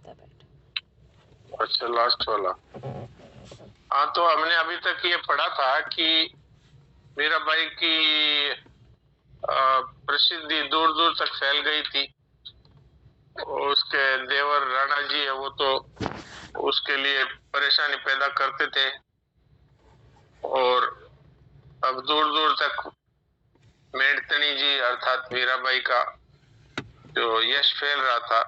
आता है बैठ। अच्छा, लास्ट वाला। हाँ, तो हमने अभी तक ये पढ़ा था कि मीराबाई की प्रसिद्धि दूर दूर तक फैल गई थी। उसके देवर राणा जी है, वो तो उसके लिए परेशानी पैदा करते थे, और अब दूर दूर तक मेड़तनी जी अर्थात मीराबाई का जो यश फैल रहा था,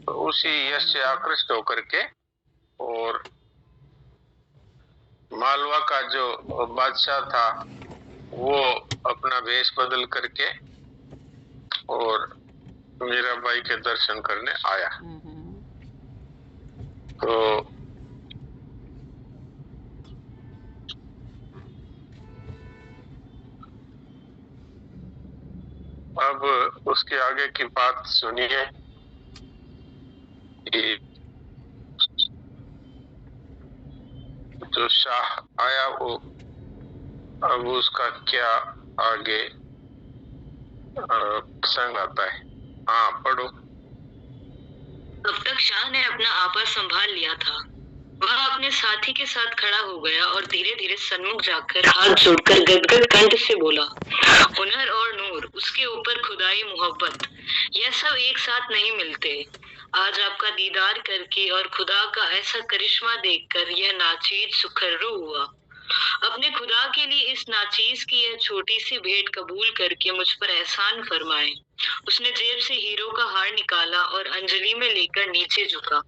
तो उसी यश से आकृष्ट होकर के और मालवा का जो बादशाह था वो अपना वेश बदल करके और मीराबाई के दर्शन करने आया। तो अब उसके आगे की बात सुनिए कि जो शाह आया वो अब उसका क्या आगे प्रसंग आता है। हाँ, पढ़ो। अब तक शाह ने अपना आपा संभाल लिया था। वह अपने साथी के साथ खड़ा हो गया और धीरे धीरे सन्मुख जाकर हाथ जोड़कर गदगद कंठ से बोला, हुनर और नूर, उसके ऊपर खुदाई मोहब्बत, यह सब एक साथ नहीं मिलते। आज आपका दीदार करके और खुदा का ऐसा करिश्मा देखकर यह नाचीज सुखर्रू हुआ। अपने खुदा के लिए इस नाचीज की यह छोटी सी भेंट कबूल करके मुझ पर एहसान फरमाए। उसने जेब से हीरो का हार निकाला और अंजलि में लेकर नीचे झुका।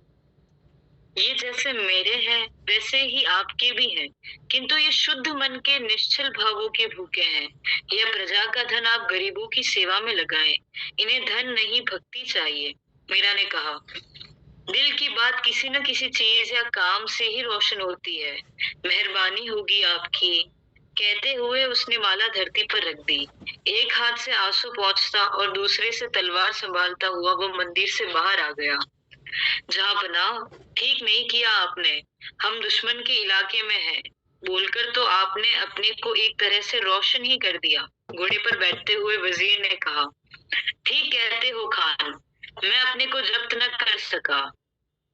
ये जैसे मेरे हैं वैसे ही आपके भी हैं, किंतु ये शुद्ध मन के निश्चल भावों के भूखे हैं। यह प्रजा का धन आप गरीबों की सेवा में लगाएं। इन्हें धन नहीं भक्ति चाहिए। मीरा ने कहा, दिल की बात किसी न किसी चीज या काम से ही रोशन होती है। मेहरबानी होगी आपकी। कहते हुए उसने माला धरती पर रख दी। एक हाथ से आंसू पोंछता और दूसरे से तलवार संभालता हुआ वो मंदिर से बाहर आ गया। जहांपना, ठीक नहीं किया आपने, हम दुश्मन के इलाके में हैं। बोलकर तो आपने अपने को एक तरह से रोशन ही कर दिया। घोड़े पर बैठते हुए वजीर ने कहा, ठीक कहते हो खान, मैं अपने को जब्त न कर सका।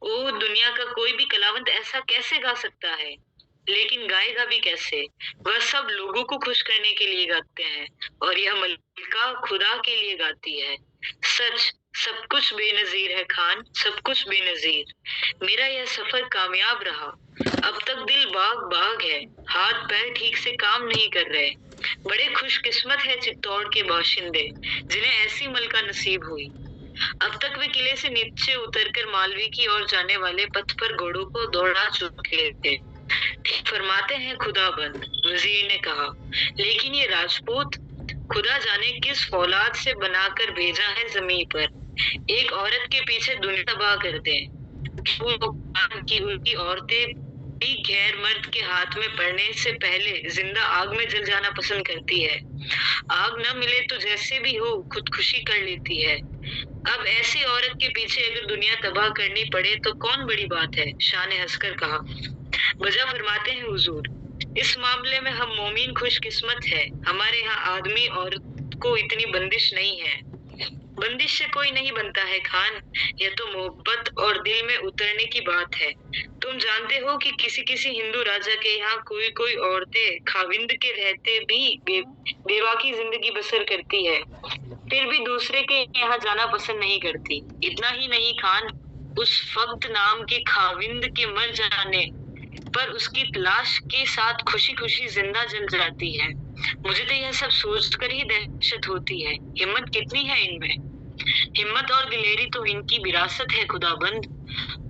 ओ, दुनिया का कोई भी कलावंत ऐसा कैसे गा सकता है? लेकिन गाएगा भी कैसे? वह सब लोगों को खुश करने के लिए गाते हैं और यह मल्लिका खुदा के लिए गाती है। सच, सब कुछ बेनजीर है खान, सब कुछ बेनजीर। मेरा यह सफर कामयाब रहा। अब तक दिल बाग बाग है, हाथ पैर ठीक से काम नहीं कर रहे। बड़े खुशकिस्मत है चित्तौड़ के बाशिंदे जिन्हें ऐसी मलका नसीब हुई। अब तक वे किले से नीचे उतरकर मालवी की ओर जाने वाले पथ पर घोड़ों को दौड़ा चुके थे। ठीक फरमाते हैं खुदाबंद, वजीर ने कहा, लेकिन ये राजपूत खुदा जाने किस फौलाद से बनाकर भेजा है जमीन पर। एक औरत के पीछे दुनिया तबाह कर दे कि उनकी औरतें भी गैर मर्द के हाथ में पड़ने से पहले जिंदा आग में जल जाना पसंद करती है। आग न मिले तो जैसे भी हो खुदकुशी कर लेती है। अब ऐसी औरत के पीछे अगर दुनिया तबाह करनी पड़े तो कौन बड़ी बात है? शाह ने हंसकर कहा, वजह फरमाते हैं हुजूर, इस मामले में हम मोमिन खुशकिस्मत है। हमारे यहाँ आदमी औरत को इतनी बंदिश नहीं है। बंदिश से कोई नहीं बनता है खान, यह तो मोहब्बत और दिल में उतरने की बात है। तुम जानते हो कि किसी किसी हिंदू राजा के यहाँ कोई कोई औरतें खाविंद के रहते भी बेवा की जिंदगी बसर करती है, फिर भी दूसरे के यहाँ जाना पसंद नहीं करती। इतना ही नहीं खान, उस फक्त नाम के खाविंद के मर जाने पर उसकी लाश के साथ खुशी खुशी जिंदा जल जाती है। मुझे तो यह सब सोचकर ही दहशत होती है। हिम्मत कितनी है इनमें? हिम्मत और दिलेरी तो इनकी विरासत है खुदाबंद।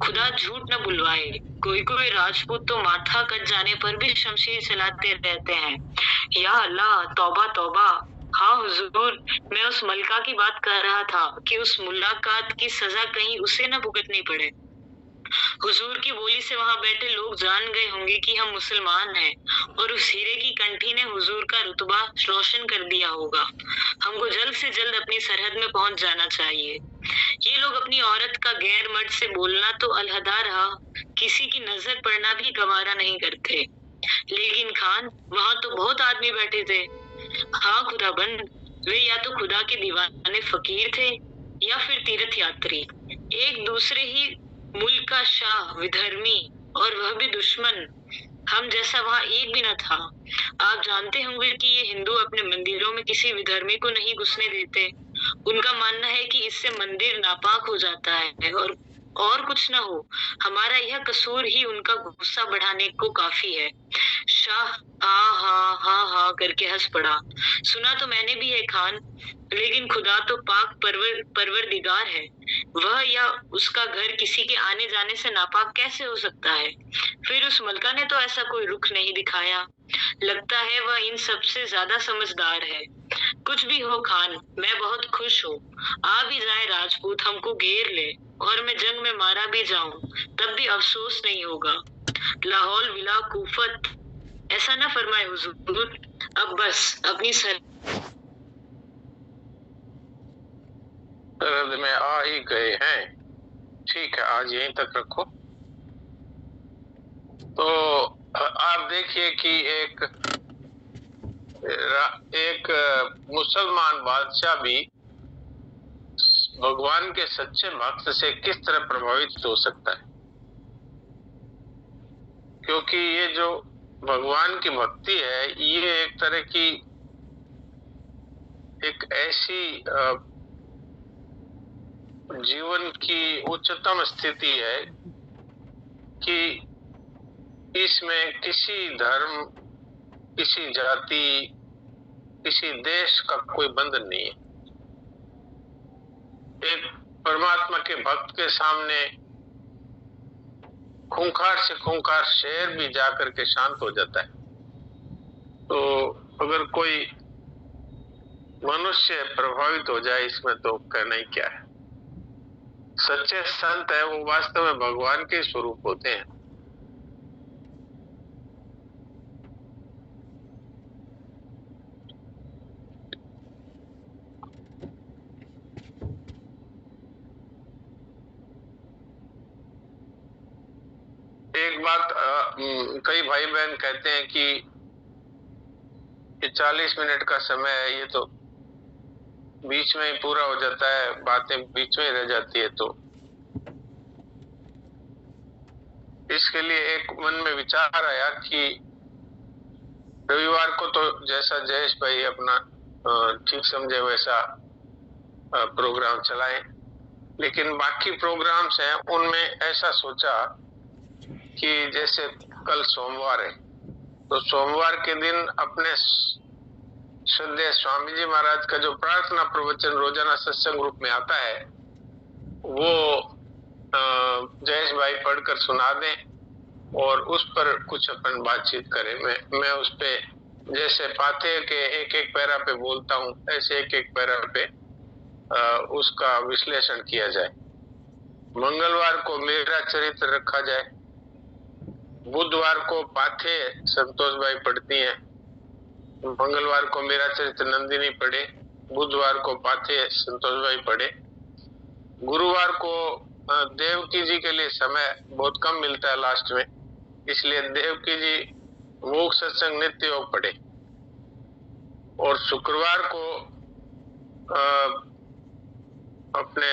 खुदा झूठ न बुलवाए, कोई कोई राजपूत तो माथा कट जाने पर भी शमशीर चलाते रहते हैं। या अल्लाह, तौबा तौबा। हाँ हुजूर, मैं उस मलका की बात कर रहा था कि उस मुलाकात की सजा कहीं उसे न भुगतनी पड़े। हुजूर की बोली से वहां बैठे लोग जान गए होंगे कि हम मुसलमान हैं और उस हीरे की कंठी ने हुजूर का रुतबा रोशन कर दिया होगा। हमको जल्द से जल्द अपनी सरहद में पहुंच जाना चाहिए। ये लोग अपनी औरत का गैर मर्द से बोलना तो अलहदा रहा, किसी की नजर पड़ना भी गवारा नहीं करते। लेकिन खान, वहां तो बहुत आदमी बैठे थे। हाँ खुदाबंद, वे या तो खुदा के दीवाने फकीर थे या फिर तीर्थ यात्री। एक दूसरे ही मुल्क का शाह, विधर्मी, और वह भी दुश्मन। हम जैसा वहाँ एक भी न था। आप जानते होंगे कि ये हिंदू अपने मंदिरों में किसी विधर्मी को नहीं घुसने देते। उनका मानना है कि इससे मंदिर नापाक हो जाता है, और कुछ न हो। हमारा यह कसूर ही उनका गुस्सा बढ़ाने को काफी है। शाह हा करके हंस पड़ा। सुना तो मैंने भी है खान, लेकिन खुदा तो पाक परवरदिगार है। वह या उसका घर किसी के आने जाने से नापाक कैसे हो सकता है? फिर उस मलका ने तो ऐसा कोई रुख नहीं दिखाया। लगता है वह इन सबसे ज्यादा समझदार है। कुछ भी हो खान, मैं बहुत खुश हूँ। आ भी जाए राजपूत हमको घेर ले, और मैं जंग में मारा भी जाऊं, तब भी अफसोस नहीं होगा। लाहौल विला कुफत, ऐसा ना फरमाए हुजूर। अब बस अपनी सरहद में आ ही गए हैं। ठीक है, आज यहीं तक रखो। तो आप देखिए कि एक मुसलमान बादशाह भी भगवान के सच्चे भक्त से किस तरह प्रभावित हो सकता है, क्योंकि ये जो भगवान की भक्ति है ये एक तरह की एक ऐसी जीवन की उच्चतम स्थिति है कि इसमें किसी धर्म, किसी जाति, किसी देश का कोई बंधन नहीं है। एक परमात्मा के भक्त के सामने खूंखार से खूंखार शेर भी जाकर के शांत हो जाता है। तो अगर कोई मनुष्य प्रभावित हो जाए इसमें तो कहना ही क्या है। सच्चे संत है वो वास्तव में भगवान के स्वरूप होते हैं। एक बात कई भाई बहन कहते हैं कि 40 मिनट का समय है, ये तो बीच में ही पूरा हो जाता है, बातें बीच में रह जाती है। तो इसके लिए एक मन में विचार आया कि रविवार को तो जैसा जयेश भाई अपना ठीक समझे वैसा प्रोग्राम चलाएं, लेकिन बाकी प्रोग्राम्स हैं उनमें ऐसा सोचा कि जैसे कल सोमवार है तो सोमवार के दिन अपने श्रद्धेय स्वामी जी महाराज का जो प्रार्थना प्रवचन रोजाना सत्संग ग्रुप में आता है वो जयेश भाई पढ़कर सुना दें और उस पर कुछ अपन बातचीत करें। मैं उस पे जैसे पाथे के एक एक पैरा पे बोलता हूँ ऐसे एक एक पैरा पे उसका विश्लेषण किया जाए। मंगलवार को मेरा चरित्र रखा जाए, बुधवार को पाथे संतोष भाई पढ़ती हैं, मंगलवार को मेरा चरित्र नंदिनी पढ़े, बुधवार को पाथे संतोष भाई पढ़े, गुरुवार को देवकी जी के लिए समय बहुत कम मिलता है लास्ट में, इसलिए देवकी जी मूक सत्संग नित्य योग पढ़े, और शुक्रवार को अपने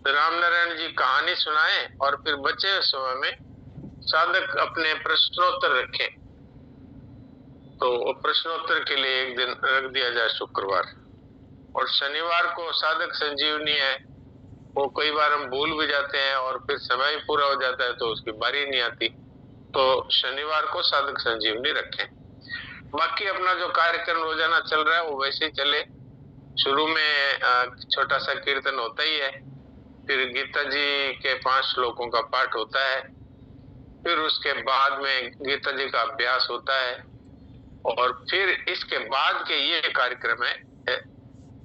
रामनारायण जी कहानी सुनाए और फिर बचे हुए समय में साधक अपने प्रश्नोत्तर रखें। तो प्रश्नोत्तर के लिए एक दिन रख दिया जाए शुक्रवार। और शनिवार को साधक संजीवनी है, वो कई बार हम भूल भी जाते हैं और फिर समय ही पूरा हो जाता है तो उसकी बारी नहीं आती, तो शनिवार को साधक संजीवनी रखें। बाकी अपना जो कार्यक्रम रोजाना चल रहा है वो वैसे ही चले। शुरू में छोटा सा कीर्तन होता ही है, फिर गीता जी के 5 श्लोकों का पाठ होता है, फिर उसके बाद में गीता जी का अभ्यास होता है, और फिर इसके बाद के ये कार्यक्रम है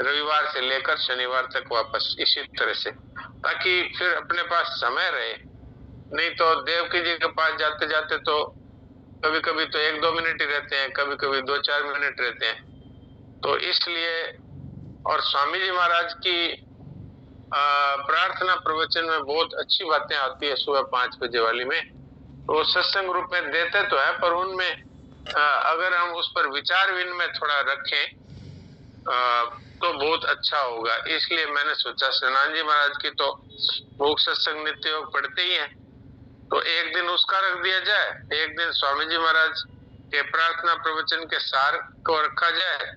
रविवार से लेकर शनिवार तक वापस इसी तरह से, ताकि फिर अपने पास समय रहे। नहीं तो देवकी जी के पास जाते जाते तो कभी कभी तो 1-2 मिनट ही रहते हैं, कभी कभी 2-4 मिनट रहते हैं। तो इसलिए, और स्वामी जी महाराज की प्रार्थना प्रवचन में बहुत अच्छी बातें आती है सुबह 5 बजे वाली में, तो सत्संग ग्रुप में देते तो है, पर उनमें अगर हम उस पर विचार विनिमय थोड़ा रखें तो बहुत अच्छा होगा। इसलिए मैंने सोचा सनान जी महाराज की तो भोग सत्संग नित्य योग पढ़ते ही हैं, तो एक दिन उसका रख दिया जाए, एक दिन स्वामी जी महाराज के प्रार्थना प्रवचन के सार को रखा जाए,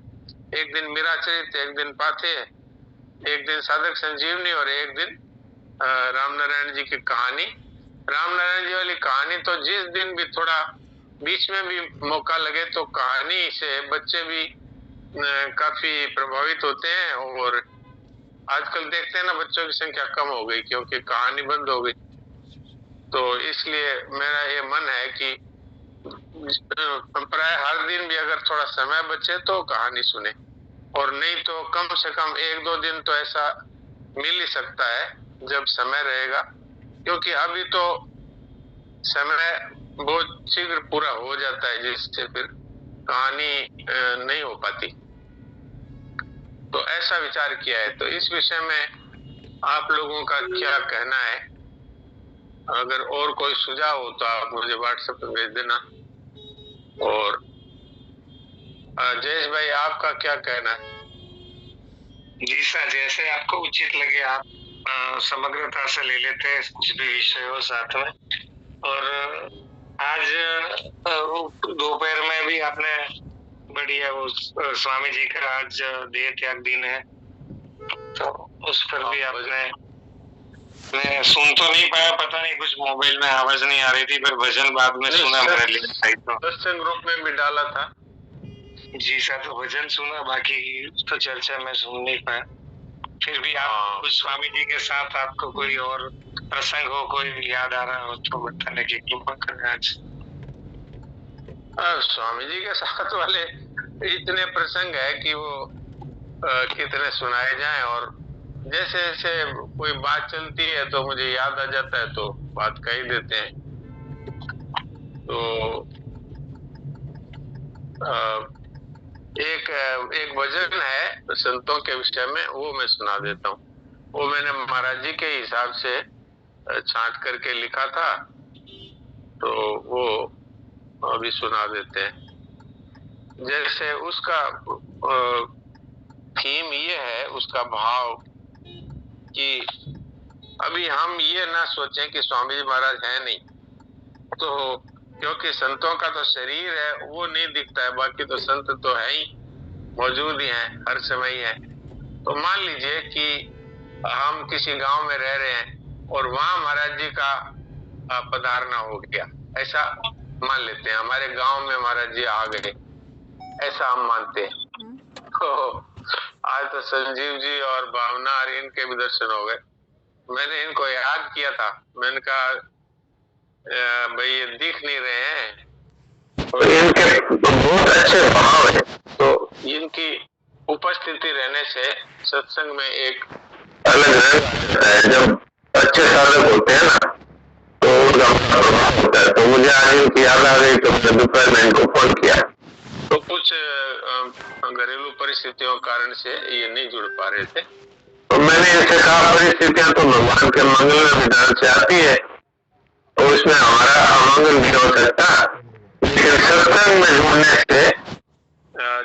एक दिन मीरा चरित, एक दिन पाथे, एक दिन साधक संजीवनी और एक दिन राम नारायण जी की कहानी। राम नारायण जी वाली कहानी तो जिस दिन भी थोड़ा बीच में भी मौका लगे तो कहानी से बच्चे भी काफी प्रभावित होते हैं, और आजकल देखते हैं ना बच्चों की संख्या कम हो गई क्योंकि कहानी बंद हो गई। तो इसलिए मेरा ये मन है कि प्राय हर दिन भी अगर थोड़ा समय बचे तो कहानी सुने, और नहीं तो कम से कम 1-2 दिन तो ऐसा मिल ही सकता है जब समय रहेगा, क्योंकि अभी तो समय बहुत शीघ्र पूरा हो जाता है जिससे फिर कहानी नहीं हो पाती। तो ऐसा विचार किया है। तो इस विषय में आप लोगों का क्या कहना है? अगर और कोई सुझाव हो तो आप मुझे व्हाट्सएप पे भेज देना। और जयेश भाई आपका क्या कहना है? जी सर, जैसे आपको उचित लगे आप समग्रता से ले लेते हैं कुछ भी विषय हो साथ में। और आज दोपहर में भी आपने बढ़िया वो स्वामी जी का आज देह त्याग दिन है, तो उस पर भी आपने, मैं सुन तो नहीं पाया, पता नहीं कुछ मोबाइल में आवाज नहीं आ रही थी, पर भजन बाद में सुना मेरे लिए। सत्संग ग्रुप में भी डाला था। जी सर, तो भजन सुना, बाकी तो चर्चा में सुन नहीं पाया। फिर भी आप कुछ स्वामी जी के साथ आपको कोई और प्रसंग हो, कोई याद आ रहा हो तो बताने की कृपा करें आज। स्वामी जी के साथ वाले इतने प्रसंग है कि वो कितने सुनाए जाएं, और जैसे जैसे कोई बात चलती है तो मुझे याद आ जाता है तो बात कह ही देते हैं। तो एक भजन है संतों के विषय में, वो मैं सुना देता हूँ। वो मैंने महाराज जी के हिसाब से छांट करके लिखा था, तो वो अभी सुना देते हैं। जैसे उसका थीम ये है, उसका भाव, कि अभी हम ये ना सोचें कि स्वामी जी महाराज है नहीं, तो क्योंकि संतों का तो शरीर है वो नहीं दिखता है, बाकी तो संत तो है ही, मौजूद ही हैं, हर समय ही हैं। तो मान लीजिए कि हम किसी गांव में रह रहे हैं और वहां महाराज जी का पधारना हो गया, ऐसा मान लेते हैं, हमारे गांव में महाराज जी आ गए, ऐसा हम मानते हैं। तो आज तो संजीव जी और भावना और इनके भी दर्शन हो गए। मैंने इनको याद किया था, मैंने कहा भाई ये दिख नहीं रहे हैं और इनके बहुत अच्छे भाव है, तो इनकी उपस्थिति रहने से सत्संग में एक अलग रंग आता है। जब अच्छे साधक होते हैं ना तो उनका प्रभाव होता है। तो मुझे आज इनकी याद आ गई तो मैंने दोपहर में इनको फोन किया। तो कुछ घरेलू परिस्थितियों कारण से ये नहीं जुड़ पा रहे थे, तो मैंने इनसे कहा परिस्थितियां तो भगवान के मंगल विधान से आती है, तो इसमें हमारा अमंगल नहीं हो सकता, लेकिन सत्संग में जुड़ने से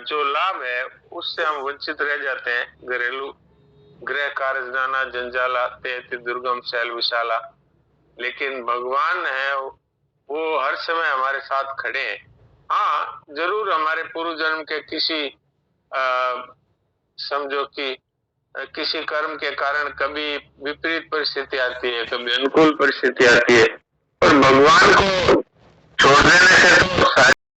जो लाभ है उससे हम वंचित रह जाते हैं। घरेलू गृह कार्य जाना जंजाला ते दुर्गम शैल विशाला, लेकिन भगवान है वो हर समय हमारे साथ खड़े हैं। हाँ, जरूर हमारे पूर्व जन्म के किसी समझो कि किसी कर्म के कारण कभी विपरीत परिस्थिति आती है, कभी अनुकूल परिस्थिति आती है, पर भगवान को